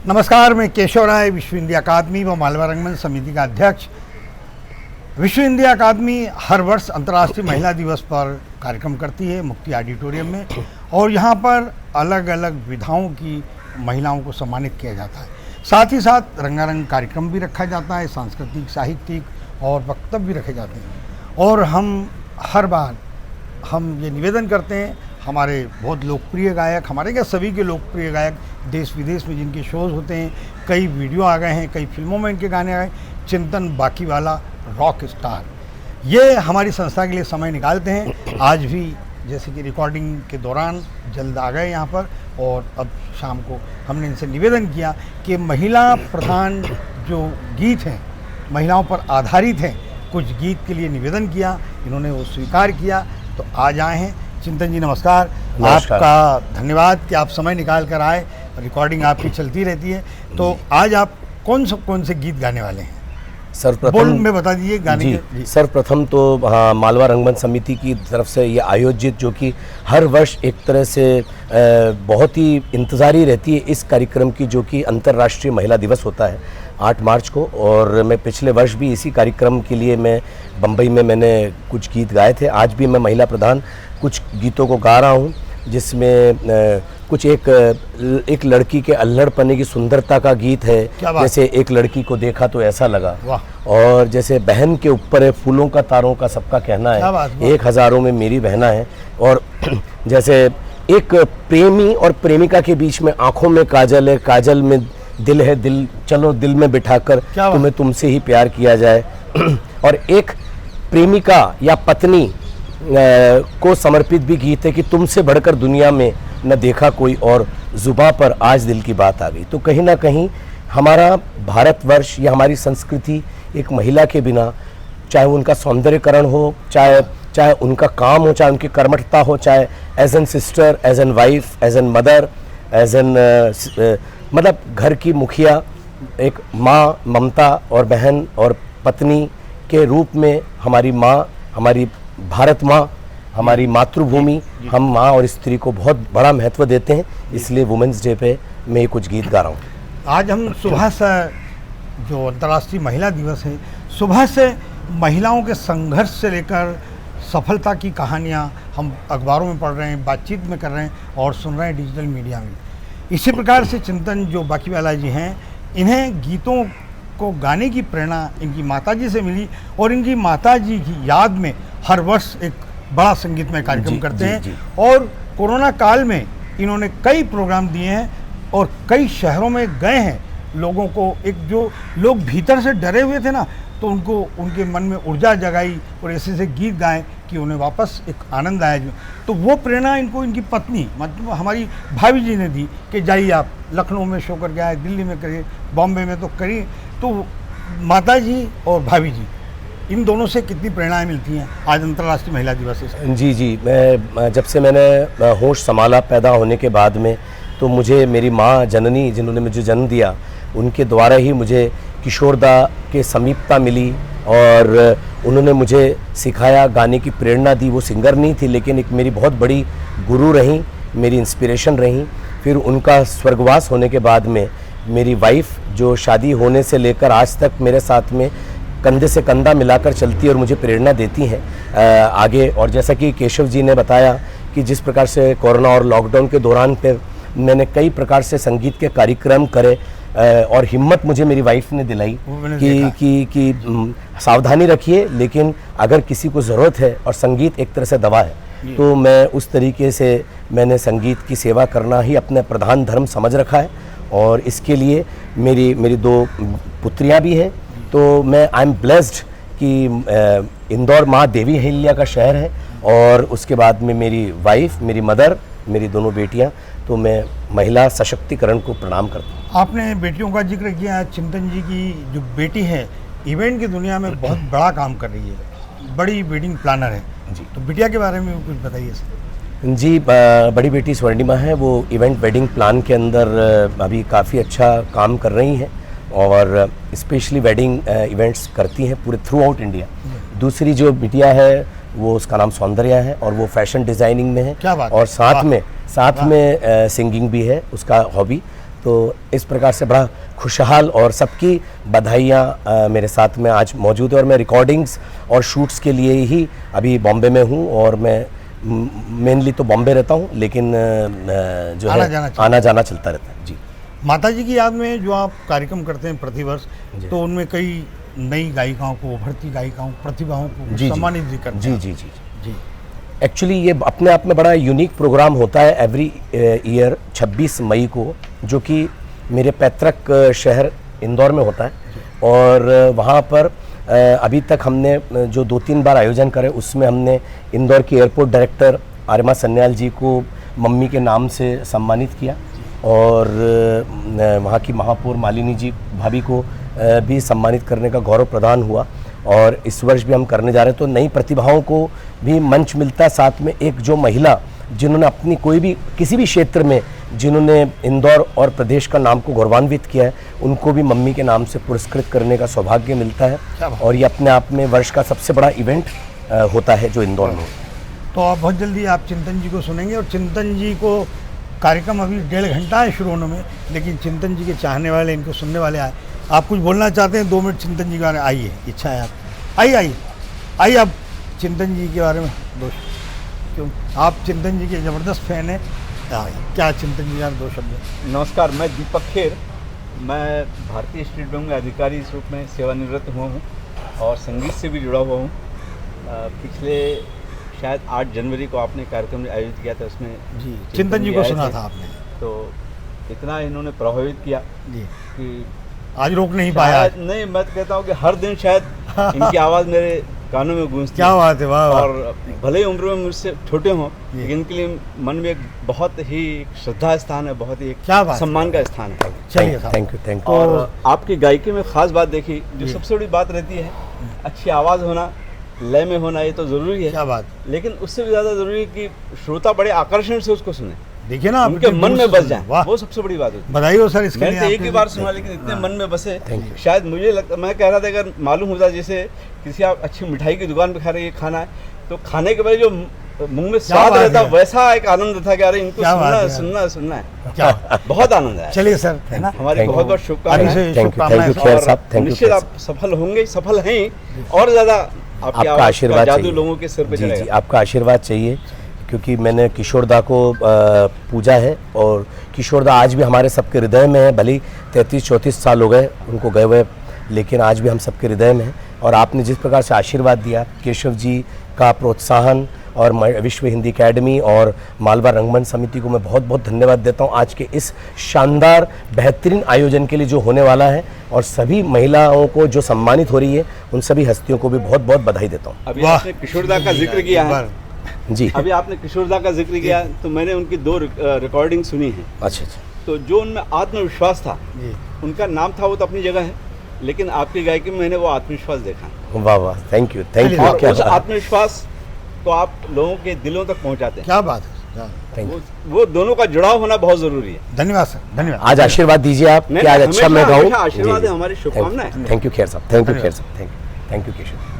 नमस्कार, मैं केशव राय, विश्व हिंदी अकादमी व मालवा रंगमंच समिति का अध्यक्ष। विश्व हिंदी अकादमी हर वर्ष अंतर्राष्ट्रीय महिला दिवस पर कार्यक्रम करती है मुक्ति ऑडिटोरियम में, और यहाँ पर अलग अलग विधाओं की महिलाओं को सम्मानित किया जाता है। साथ ही साथ रंगारंग कार्यक्रम भी रखा जाता है, सांस्कृतिक, साहित्यिक और वक्तव्य भी रखे जाते हैं। और हम हर बार ये निवेदन करते हैं, हमारे बहुत लोकप्रिय गायक, हमारे क्या सभी के लोकप्रिय गायक देश विदेश में जिनके शोज़ होते हैं, कई वीडियो आ गए हैं, कई फिल्मों में इनके गाने आ गए, चिंतन बाकीवाला रॉक स्टार, ये हमारी संस्था के लिए समय निकालते हैं। आज भी जैसे कि रिकॉर्डिंग के दौरान जल्द आ गए यहाँ पर, और अब शाम को हमने इनसे निवेदन किया कि महिला प्रधान जो गीत हैं, महिलाओं पर आधारित हैं, कुछ गीत के लिए निवेदन किया, इन्होंने वो स्वीकार किया, तो आज आए हैं। चिंतन जी नमस्कार। आपका धन्यवाद कि आप समय निकाल कर आए, रिकॉर्डिंग आपकी चलती रहती है। तो आज आप कौन से गीत गाने वाले हैं? सर्वप्रथम में बता दीजिए गाने के। सर्वप्रथम तो मालवा रंगमंच समिति की तरफ से ये आयोजित, जो कि हर वर्ष एक तरह से बहुत ही इंतज़ारी रहती है इस कार्यक्रम की, जो कि अंतर्राष्ट्रीय महिला दिवस होता है 8 मार्च को। और मैं पिछले वर्ष भी इसी कार्यक्रम के लिए मैं बम्बई में मैंने कुछ गीत गाए थे। आज भी मैं महिला प्रधान कुछ गीतों को गा रहा हूँ, जिसमें कुछ एक लड़की के अल्हड़पने की सुंदरता का गीत है, जैसे एक लड़की को देखा तो ऐसा लगा, और जैसे बहन के ऊपर है फूलों का तारों का सबका कहना है, एक हज़ारों में मेरी बहना है, और जैसे एक प्रेमी और प्रेमिका के बीच में आंखों में काजल है, काजल में दिल है, दिल चलो दिल में बिठाकर तुम्हें तुमसे ही प्यार किया जाए, और एक प्रेमिका या पत्नी को समर्पित भी गीत है कि तुमसे बढ़कर दुनिया में न देखा कोई और, जुबां पर आज दिल की बात आ गई। तो कहीं ना कहीं हमारा भारतवर्ष या हमारी संस्कृति एक महिला के बिना, चाहे उनका सौंदर्यकरण हो, चाहे उनका काम हो, चाहे उनकी कर्मठता हो, चाहे as an sister, as an wife, as an mother, as an मतलब घर की मुखिया, एक माँ, ममता और बहन और पत्नी के रूप में हमारी माँ, हमारी भारत माँ, हमारी मातृभूमि, हम माँ और स्त्री को बहुत बड़ा महत्व देते हैं। इसलिए वुमेंस डे पे मैं ये कुछ गीत गा रहा हूँ। आज हम सुबह से, जो अंतर्राष्ट्रीय महिला दिवस है, सुबह से महिलाओं के संघर्ष से लेकर सफलता की कहानियाँ हम अखबारों में पढ़ रहे हैं, बातचीत में कर रहे हैं और सुन रहे हैं डिजिटल मीडिया में। इसी प्रकार से चिंतन जो बाकीवाला जी हैं, इन्हें गीतों को गाने की प्रेरणा इनकी माताजी से मिली, और इनकी माताजी की याद में हर वर्ष एक बड़ा संगीतमय कार्यक्रम करते हैं। और कोरोना काल में इन्होंने कई प्रोग्राम दिए हैं और कई शहरों में गए हैं। लोगों को, एक जो लोग भीतर से डरे हुए थे ना, तो उनको उनके मन में ऊर्जा जगाई और ऐसे गीत गाए कि उन्हें वापस एक आनंद आया। तो वो प्रेरणा इनको इनकी पत्नी, मतलब हमारी भाभी जी ने दी कि जाइए आप लखनऊ में शो करके आए, दिल्ली में करिए, बॉम्बे में तो करिए। तो माता जी और भाभी जी, इन दोनों से कितनी प्रेरणाएं मिलती हैं आज अंतर्राष्ट्रीय महिला दिवस है? जी, मैं जब से मैंने होश संभाला पैदा होने के बाद में, तो मुझे मेरी माँ जननी, जिन्होंने मुझे जन्म दिया, उनके द्वारा ही मुझे किशोरदा के समीपता मिली, और उन्होंने मुझे सिखाया, गाने की प्रेरणा दी। वो सिंगर नहीं थी, लेकिन एक मेरी बहुत बड़ी गुरु रही, मेरी इंस्पिरेशन रही। फिर उनका स्वर्गवास होने के बाद में मेरी वाइफ, जो शादी होने से लेकर आज तक मेरे साथ में कंधे से कंधा मिलाकर चलती है और मुझे प्रेरणा देती हैं आगे। और जैसा कि केशव जी ने बताया कि जिस प्रकार से कोरोना और लॉकडाउन के दौरान पे मैंने कई प्रकार से संगीत के कार्यक्रम करे, और हिम्मत मुझे मेरी वाइफ ने दिलाई कि सावधानी रखिए, लेकिन अगर किसी को ज़रूरत है, और संगीत एक तरह से दवा है, तो मैं उस तरीके से मैंने संगीत की सेवा करना ही अपने प्रधान धर्म समझ रखा है। और इसके लिए मेरी 2 पुत्रियां भी हैं। तो मैं आई एम ब्लेस्ड कि इंदौर माँ देवी अहिल्या का शहर है, और उसके बाद में मेरी वाइफ, मेरी मदर, मेरी 2 बेटियां। तो मैं महिला सशक्तिकरण को प्रणाम करता हूँ। आपने बेटियों का जिक्र किया। चिंतन जी की जो बेटी है, इवेंट की दुनिया में बहुत बड़ा काम कर रही है, बड़ी वेडिंग प्लानर है जी। तो बिटिया के बारे में कुछ बताइए सर। जी, बड़ी बेटी स्वर्णिमा है, वो इवेंट वेडिंग प्लान के अंदर अभी काफ़ी अच्छा काम कर रही हैं, और स्पेशली वेडिंग इवेंट्स करती हैं पूरे थ्रू आउट इंडिया। दूसरी जो बिटिया है, वो उसका नाम सौंदर्या है, और वो फैशन डिज़ाइनिंग में है। क्या बात। और साथ में सिंगिंग भी है उसका हॉबी। तो इस प्रकार से बड़ा खुशहाल और सबकी बधाइयाँ मेरे साथ में आज मौजूद है। और मैं रिकॉर्डिंग्स और शूट्स के लिए ही अभी बॉम्बे में हूँ, और मैं मेनली तो बॉम्बे रहता हूँ, लेकिन जो है आना जाना चलता रहता है। जी, माता जी की याद में जो आप कार्यक्रम करते हैं प्रतिवर्ष, तो उनमें कई नई गायिकाओं को, उभरती गायिकाओं, प्रतिभाओं को सम्मानित भी करते हैं। जी। एक्चुअली ये अपने आप में बड़ा यूनिक प्रोग्राम होता है एवरी ईयर 26 मई को, जो कि मेरे पैतृक शहर इंदौर में होता है। और वहाँ पर अभी तक हमने जो 2-3 बार आयोजन करे, उसमें हमने इंदौर के एयरपोर्ट डायरेक्टर आर्यमा सन्याल जी को मम्मी के नाम से सम्मानित किया, और वहाँ की महापौर मालिनी जी भाभी को भी सम्मानित करने का गौरव प्रदान हुआ। और इस वर्ष भी हम करने जा रहे हैं। तो नई प्रतिभाओं को भी मंच मिलता है, साथ में एक जो महिला जिन्होंने अपनी कोई भी किसी भी क्षेत्र में जिन्होंने इंदौर और प्रदेश का नाम को गौरवान्वित किया है, उनको भी मम्मी के नाम से पुरस्कृत करने का सौभाग्य मिलता है। और ये अपने आप में वर्ष का सबसे बड़ा इवेंट होता है जो इंदौर में। तो आप बहुत जल्दी आप चिंतन जी को सुनेंगे, और चिंतन जी को कार्यक्रम अभी 1.5 घंटा है शुरू होने में, लेकिन चिंतन जी के चाहने वाले, इनको सुनने वाले आए। आप कुछ बोलना चाहते हैं? 2 मिनट चिंतन जी के बारे में, आइए, इच्छा है आप आइए आप चिंतन जी के बारे में क्यों, आप चिंतन जी के ज़बरदस्त फैन हैं, क्या चिंतन जी यार 2 शब्द? नमस्कार, मैं दीपक खेर, मैं भारतीय स्टेट बैंक में अधिकारी इस रूप में सेवानिवृत्त हुआ हूँ और संगीत से भी जुड़ा हुआ हूँ। पिछले शायद 8 जनवरी को आपने कार्यक्रम आयोजित किया था, उसमें जी चिंतन जी को सुना था आपने, तो इतना इन्होंने प्रभावित किया जी कि आज रोक नहीं पाया। नहीं, मैं तो कहता हूँ कि हर दिन शायद इनकी आवाज़ मेरे कानों में गूंजती। क्या बात है, वाह। और भले ही उम्र में मुझसे छोटे हों, लेकिन इनके लिए मन में एक बहुत ही श्रद्धा स्थान है, बहुत ही एक सम्मान का स्थान है। चलिए, थैंक यू। और आपकी गायकी में खास बात देखी, जो सबसे बड़ी बात रहती है, अच्छी आवाज़ होना, लय में होना, ये तो ज़रूरी है। क्या बात, लेकिन उससे भी ज़्यादा ज़रूरी है कि श्रोता बड़े आकर्षण से उसको सुने, देखिए ना, उनके मन में बस जाए, वो सबसे बड़ी बात होती है। बधाई हो सर इसके लिए। मैंने तो एक ही बार सुना, लेकिन इतने मन में बसे, शायद मुझे लगता, मैं कह रहा था अगर मालूम होता जैसे किसी आप अच्छी मिठाई की दुकान पे खा रहे हैं, खाना है, तो खाने के बाद जो मुंह में स्वाद रहता, वैसा एक आनंद था कि अरे इनको सुनना है। क्या बहुत आनंद है। चलिए सर, है ना, हमारी बहुत बहुत शुभकामनाएं। Thank you. आप सफल होंगे, सफल हैं, और ज़्यादा आपका आशीर्वाद जादू चाहिए लोगों के सिर पे जी, आपका आशीर्वाद चाहिए, क्योंकि मैंने किशोरदा को पूजा है, और किशोरदा आज भी हमारे सबके हृदय में है। भले 33-34 साल हो गए उनको गए हुए, लेकिन आज भी हम सबके हृदय में है। और आपने जिस प्रकार से आशीर्वाद दिया, केशव जी का प्रोत्साहन, और विश्व हिंदी अकेडमी और मालवा रंगमंच समिति को मैं बहुत बहुत धन्यवाद देता हूं आज के इस शानदार बेहतरीन आयोजन के लिए जो होने वाला है। और सभी महिलाओं को जो सम्मानित हो रही है, उन सभी हस्तियों को भी बहुत बहुत बधाई देता हूँ। अभी आपने किशोरदा का जिक्र किया है जी, अभी आपने किशोरदा का जिक्र किया, तो मैंने उनकी 2 रिकॉर्डिंग सुनी है। अच्छा। तो जो उनमें आत्मविश्वास था, उनका नाम था, वो तो अपनी जगह है, लेकिन आपकी गायकी में मैंने वो आत्मविश्वास देखा। वाह वाह, थैंक यू। और उस आत्मविश्वास को आप लोगों के दिलों तक पहुंचाते हैं। क्या बात है, वो दोनों का जुड़ाव होना बहुत जरूरी है। धन्यवाद सर, धन्यवाद। आज आशीर्वाद दीजिए आप कि आज अच्छा मैं गाऊं। आशीर्वाद है, हमारी शुभकामनाएं। थैंक यू खेर साहब, थैंक यू केशव।